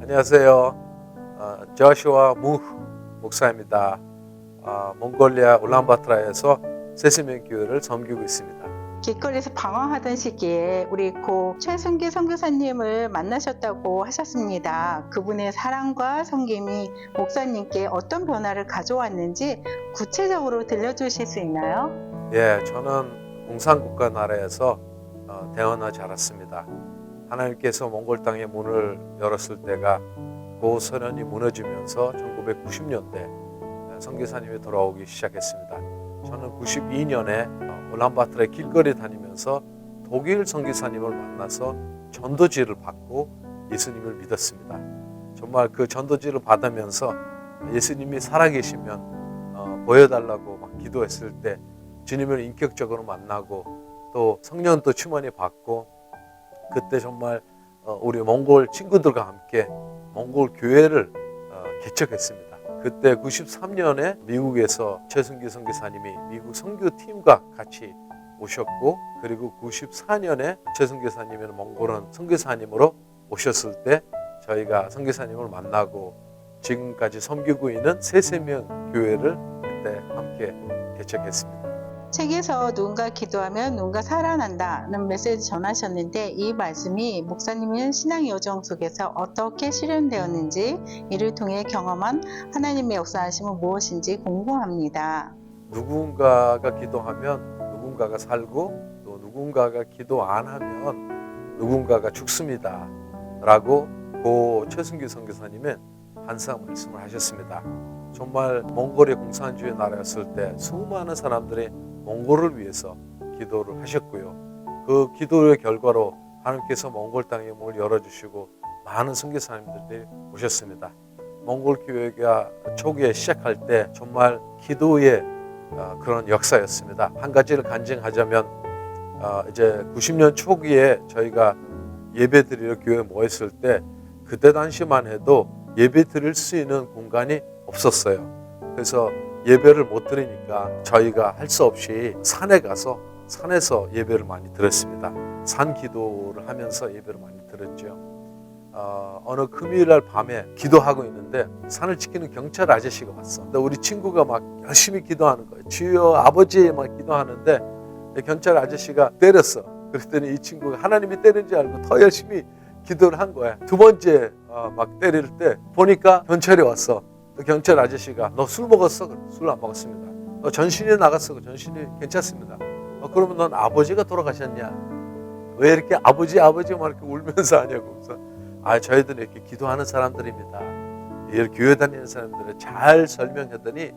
안녕하세요. 조슈아 무흐 목사입니다. 몽골리아 울란바토르에서 세세명 교회를 섬기고 있습니다. 길거리에서 방황하던 시기에 우리 고 최순기 선교사님을 만나셨다고 하셨습니다. 그분의 사랑과 섬김이 목사님께 어떤 변화를 가져왔는지 구체적으로 들려주실 수 있나요? 예, 저는 공산국가 나라에서 태어나 자랐습니다. 하나님께서 몽골 땅의 문을 열었을 때가 고 소련이 무너지면서 1990년대 선교사님이 돌아오기 시작했습니다. 저는 92년에 울란바토르의 길거리 다니면서 독일 선교사님을 만나서 전도지를 받고 예수님을 믿었습니다. 정말 그 전도지를 받으면서 예수님이 살아계시면 보여달라고 막 기도했을 때 주님을 인격적으로 만나고 또 성령도 충만히 받고 그때 정말 우리 몽골 친구들과 함께 몽골 교회를 개척했습니다. 그때 93년에 미국에서 최순기 선교사님이 미국 선교팀과 같이 오셨고, 그리고 94년에 최순기 선교사님은 몽골은 선교사님으로 오셨을 때 저희가 선교사님을 만나고 지금까지 섬기고 있는 세세명 교회를 그때 함께 개척했습니다. 책에서 누군가 기도하면 누군가 살아난다는 메시지 전하셨는데 이 말씀이 목사님의 신앙 여정 속에서 어떻게 실현되었는지 이를 통해 경험한 하나님의 역사하심은 무엇인지 궁금합니다. 누군가가 기도하면 누군가가 살고 또 누군가가 기도 안 하면 누군가가 죽습니다 라고 고 최순기 선교사님은 항상 말씀을 하셨습니다. 정말 몽골의 공산주의 나라였을 때 수많은 사람들이 몽골을 위해서 기도를 하셨고요. 그 기도의 결과로 하나님께서 몽골 땅의 문을 열어주시고 많은 선교사님들이 오셨습니다. 몽골 교회가 초기에 시작할 때 정말 기도의 그런 역사였습니다. 한 가지를 간증하자면 이제 90년 초기에 저희가 예배 드리러 교회에 모였을 때 그때 당시만 해도 예배 드릴 수 있는 공간이 없었어요. 그래서 예배를 못 드리니까 저희가 할 수 없이 산에 가서 산에서 예배를 많이 드렸습니다. 산 기도를 하면서 예배를 많이 드렸죠. 어느 금요일날 밤에 기도하고 있는데 산을 지키는 경찰 아저씨가 왔어. 근데 우리 친구가 막 열심히 기도하는 거예요. 주여 아버지 막 기도하는데 경찰 아저씨가 때렸어. 그랬더니 이 친구가 하나님이 때린 줄 알고 더 열심히 기도를 한 거야. 두 번째 막 때릴 때 보니까 경찰이 왔어. 경찰 아저씨가 너 술 먹었어? 술 안 먹었습니다. 너 전신이 나갔어? 전신이 괜찮습니다. 그러면 넌 아버지가 돌아가셨냐? 왜 이렇게 아버지 막 이렇게 울면서 하냐고. 그래서 저희들은 이렇게 기도하는 사람들입니다. 이렇게 교회 다니는 사람들을 잘 설명했더니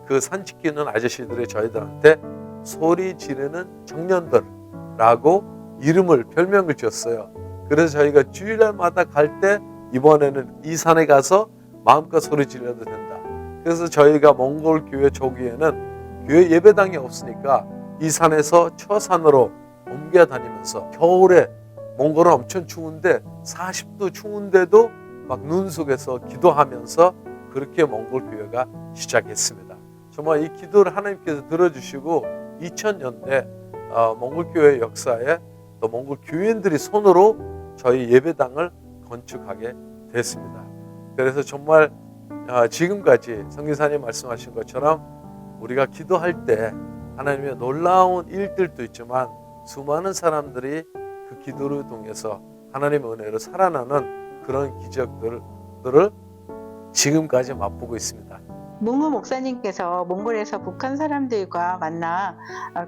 그 산 지키는 아저씨들이 저희들한테 소리 지르는 청년들라고 이름을 별명을 지었어요. 그래서 저희가 주일날마다 갈 때 이번에는 이 산에 가서 마음껏 소리 질러도 된다. 그래서 저희가 몽골 교회 초기에는 교회 예배당이 없으니까 이 산에서 처산으로 옮겨 다니면서 겨울에 몽골은 엄청 추운데 40도 추운데도 막 눈 속에서 기도하면서 그렇게 몽골 교회가 시작했습니다. 정말 이 기도를 하나님께서 들어주시고 2000년대 몽골 교회 역사에 또 몽골 교인들이 손으로 저희 예배당을 건축하게 됐습니다. 그래서 정말 지금까지 선교사님 말씀하신 것처럼 우리가 기도할 때 하나님의 놀라운 일들도 있지만 수많은 사람들이 그 기도를 통해서 하나님의 은혜로 살아나는 그런 기적들을 지금까지 맛보고 있습니다. 무흐 목사님께서 몽골에서 북한 사람들과 만나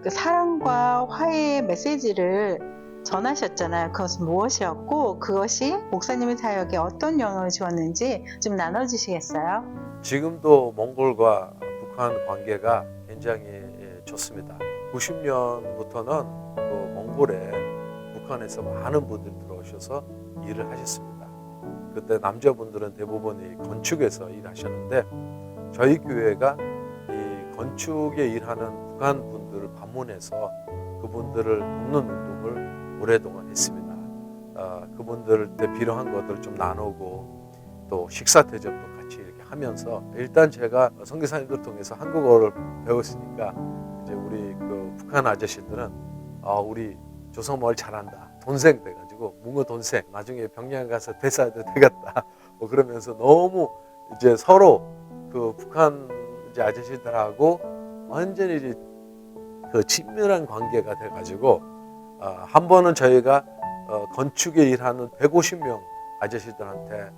그 사랑과 화해의 메시지를 전하셨잖아요. 그것은 무엇이었고 그것이 목사님의 사역에 어떤 영향을 주었는지 좀 나눠주시겠어요? 지금도 몽골과 북한 관계가 굉장히 좋습니다. 90년부터는 그 몽골에 북한에서 많은 분들이 들어오셔서 일을 하셨습니다. 그때 남자분들은 대부분이 건축에서 일하셨는데 저희 교회가 이 건축에 일하는 북한 분들을 방문해서 그분들을 돕는 운동을 오랫동안 했습니다. 그분들한테 필요한 것들을 좀 나누고 또 식사 대접도 같이 이렇게 하면서 일단 제가 선교사님들 통해서 한국어를 배웠으니까 이제 우리 그 북한 아저씨들은 우리 조성마을 잘한다. 돈생 돼가지고 뭉어 돈생. 나중에 병양 가서 대사도 되겠다. 뭐 그러면서 너무 이제 서로 그 북한 이제 아저씨들하고 완전히 이제 그 친밀한 관계가 돼가지고 한 번은 저희가 건축에 일하는 150명 아저씨들한테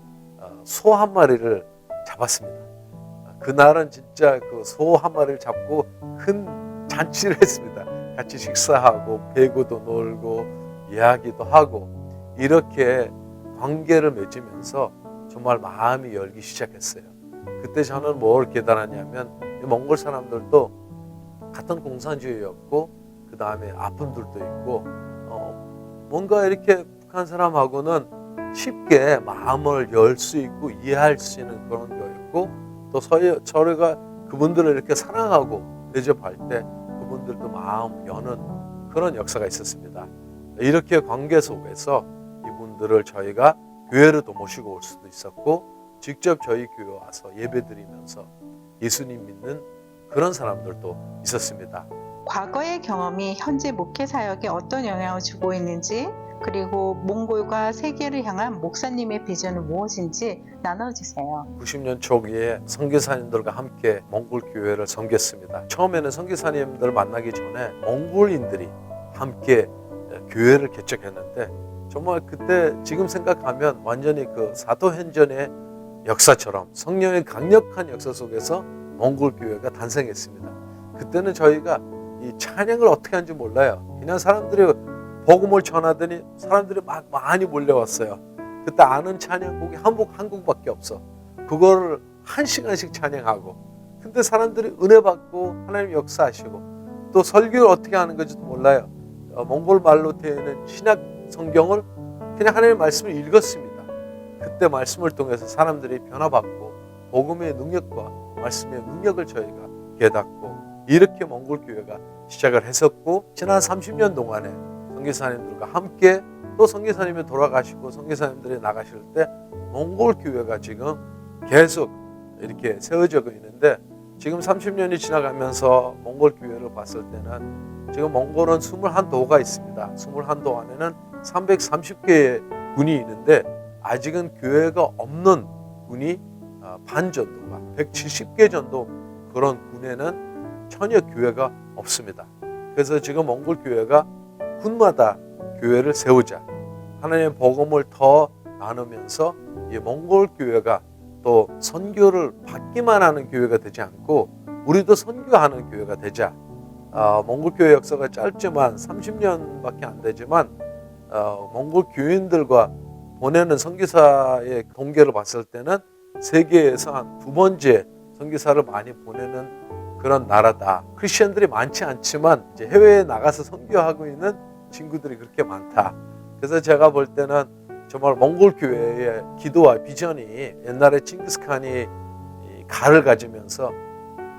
소 한 마리를 잡았습니다. 그날은 진짜 그 소 한 마리를 잡고 큰 잔치를 했습니다. 같이 식사하고 배구도 놀고 이야기도 하고 이렇게 관계를 맺으면서 정말 마음이 열기 시작했어요. 그때 저는 뭘 깨달았냐면 이 몽골 사람들도 같은 공산주의였고 그 다음에 아픔들도 있고 뭔가 이렇게 북한 사람하고는 쉽게 마음을 열 수 있고 이해할 수 있는 그런 거였고 또 서로가 그분들을 이렇게 사랑하고 대접할 때 그분들도 마음 여는 그런 역사가 있었습니다. 이렇게 관계 속에서 이분들을 저희가 교회로도 모시고 올 수도 있었고 직접 저희 교회 와서 예배드리면서 예수님 믿는 그런 사람들도 있었습니다. 과거의 경험이 현재 목회 사역에 어떤 영향을 주고 있는지 그리고 몽골과 세계를 향한 목사님의 비전은 무엇인지 나눠주세요. 90년 초기에 선교사님들과 함께 몽골 교회를 섬겼습니다. 처음에는 선교사님들 만나기 전에 몽골인들이 함께 교회를 개척했는데 정말 그때 지금 생각하면 완전히 그 사도행전의 역사처럼 성령의 강력한 역사 속에서 몽골 교회가 탄생했습니다. 그때는 저희가 이 찬양을 어떻게 하는지 몰라요. 그냥 사람들이 복음을 전하더니 사람들이 막 많이 몰려왔어요. 그때 아는 찬양곡이 한 곡밖에 없어. 그거를 1시간씩 찬양하고. 근데 사람들이 은혜 받고 하나님 역사하시고 또 설교를 어떻게 하는 건지도 몰라요. 몽골 말로 되어 있는 신약 성경을 그냥 하나님의 말씀을 읽었습니다. 그때 말씀을 통해서 사람들이 변화받고 복음의 능력과 말씀의 능력을 저희가 깨닫고 이렇게 몽골 교회가 시작을 했었고 지난 30년 동안에 선교사님들과 함께 또 선교사님이 돌아가시고 선교사님들이 나가실 때 몽골 교회가 지금 계속 이렇게 세워져 있는데 지금 30년이 지나가면서 몽골 교회를 봤을 때는 지금 몽골은 21도가 있습니다. 21도 안에는 330개의 군이 있는데 아직은 교회가 없는 군이 반 정도가 170개 정도 그런 군에는 전혀 교회가 없습니다. 그래서 지금 몽골 교회가 군마다 교회를 세우자 하나님의 복음을 더 나누면서 이 몽골 교회가 또 선교를 받기만 하는 교회가 되지 않고 우리도 선교하는 교회가 되자. 몽골 교회 역사가 짧지만 30년밖에 안 되지만 몽골 교인들과 보내는 선교사의 통계를 봤을 때는 세계에서 한 2번째 선교사를 많이 보내는 그런 나라다. 크리스천들이 많지 않지만 이제 해외에 나가서 선교하고 있는 친구들이 그렇게 많다. 그래서 제가 볼 때는 정말 몽골 교회의 기도와 비전이 옛날에 칭기스칸이 갈을 가지면서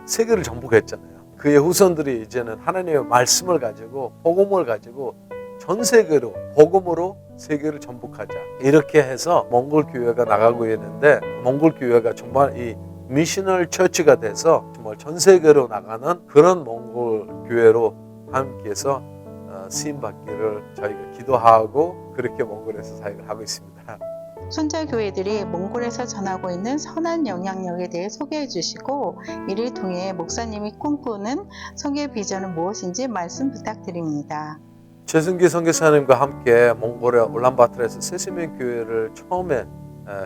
세계를 정복했잖아요. 그의 후손들이 이제는 하나님의 말씀을 가지고 복음을 가지고 전 세계로 복음으로 세계를 정복하자. 이렇게 해서 몽골 교회가 나가고 있는데 몽골 교회가 정말 이 미셔널 처치가 돼서 정말 전 세계로 나가는 그런 몽골 교회로 함께해서 쓰임 받기를 저희가 기도하고 그렇게 몽골에서 사역을 하고 있습니다. 손자교회들이 몽골에서 전하고 있는 선한 영향력에 대해 소개해 주시고 이를 통해 목사님이 꿈꾸는 선교 비전은 무엇인지 말씀 부탁드립니다. 최승기 선교사님과 함께 몽골의 울란바토르에서 세세명 교회를 처음에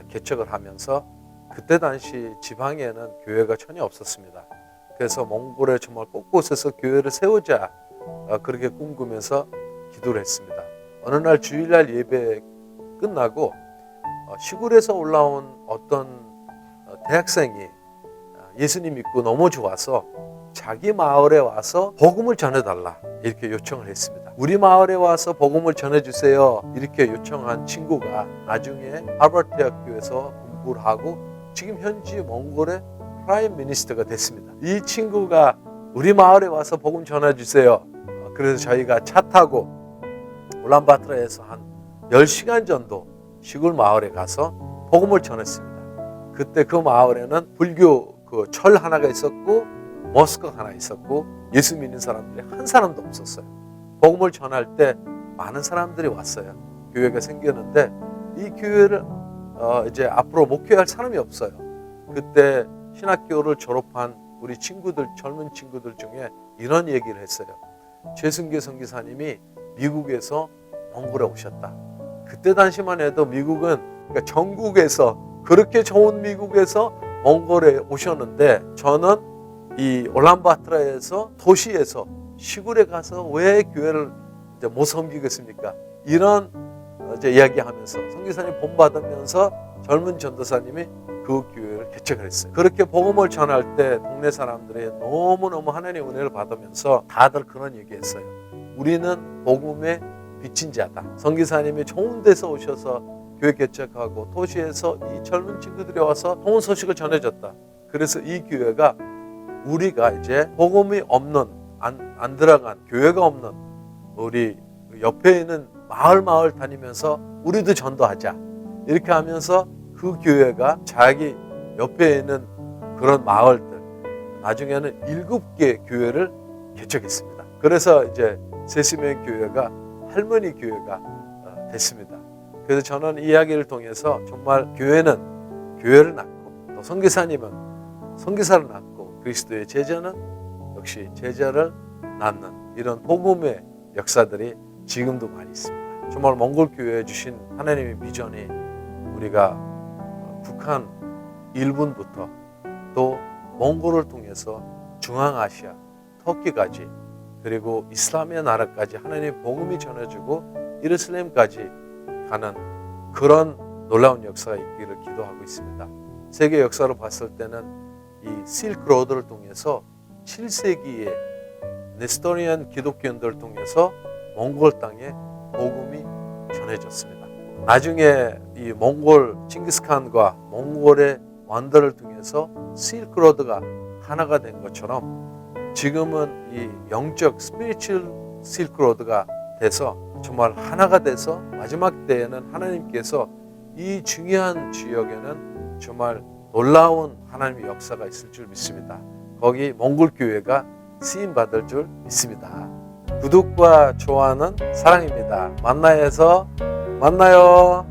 개척을 하면서 그때 당시 지방에는 교회가 전혀 없었습니다. 그래서 몽골에 정말 곳곳에서 교회를 세우자 그렇게 꿈꾸면서 기도를 했습니다. 어느 날 주일날 예배 끝나고 시골에서 올라온 어떤 대학생이 예수님 믿고 너무 좋아서 자기 마을에 와서 복음을 전해달라 이렇게 요청을 했습니다. 우리 마을에 와서 복음을 전해주세요 이렇게 요청한 친구가 나중에 하버드 대학교에서 공부를 하고 지금 현지 몽골의 프라임 미니스터가 됐습니다. 이 친구가 우리 마을에 와서 복음 전해주세요. 그래서 저희가 차 타고 울란바토르에서 한 10시간 정도 시골 마을에 가서 복음을 전했습니다. 그때 그 마을에는 불교 그 철 하나가 있었고 모스크가 하나 있었고 예수 믿는 사람들이 한 사람도 없었어요. 복음을 전할 때 많은 사람들이 왔어요. 교회가 생겼는데 이 교회를 이제 앞으로 목회할 사람이 없어요. 그때 신학교를 졸업한 우리 친구들, 젊은 친구들 중에 이런 얘기를 했어요. 최승규 선교사님이 미국에서 몽골에 오셨다. 그때 당시만 해도 미국은 그러니까 전국에서 그렇게 좋은 미국에서 몽골에 오셨는데 저는 이 올란바토르에서 도시에서 시골에 가서 왜 교회를 이제 못 섬기겠습니까? 이런 이제 이야기하면서 선교사님 본받으면서 젊은 전도사님이 그 교회를 개척을 했어요. 그렇게 복음을 전할 때 동네 사람들이 너무너무 하나님의 은혜를 받으면서 다들 그런 얘기했어요. 우리는 복음의 빚진 자다. 선교사님이 좋은 데서 오셔서 교회 개척하고 도시에서 이 젊은 친구들이 와서 좋은 소식을 전해줬다. 그래서 이 교회가 우리가 이제 복음이 없는 안 들어간 교회가 없는 우리 옆에 있는 마을 다니면서 우리도 전도하자. 이렇게 하면서 그 교회가 자기 옆에 있는 그런 마을들 나중에는 7개 교회를 개척했습니다. 그래서 이제 세시명 교회가 할머니 교회가 됐습니다. 그래서 저는 이 이야기를 통해서 정말 교회는 교회를 낳고 또 선교사님은 선교사를 낳고 그리스도의 제자는 역시 제자를 낳는 이런 복음의 역사들이 지금도 많이 있습니다. 정말 몽골 교회에 주신 하나님의 비전이 우리가 북한 일본부터 또 몽골을 통해서 중앙아시아, 터키까지 그리고 이슬람의 나라까지 하나님의 복음이 전해지고 예루살렘까지 가는 그런 놀라운 역사가 있기를 기도하고 있습니다. 세계 역사로 봤을 때는 이 실크로드를 통해서 7세기에 네스토리안 기독교인들을 통해서 몽골 땅에 복음이 전해졌습니다. 나중에 이 몽골 칭기스칸과 몽골의 왕들을 통해서 실크로드가 하나가 된 것처럼 지금은 이 영적 스피리추얼 실크로드가 돼서 정말 하나가 돼서 마지막 때에는 하나님께서 이 중요한 지역에는 정말 놀라운 하나님의 역사가 있을 줄 믿습니다. 거기 몽골 교회가 쓰임 받을 줄 믿습니다. 구독과 좋아요는 사랑입니다. 만나요.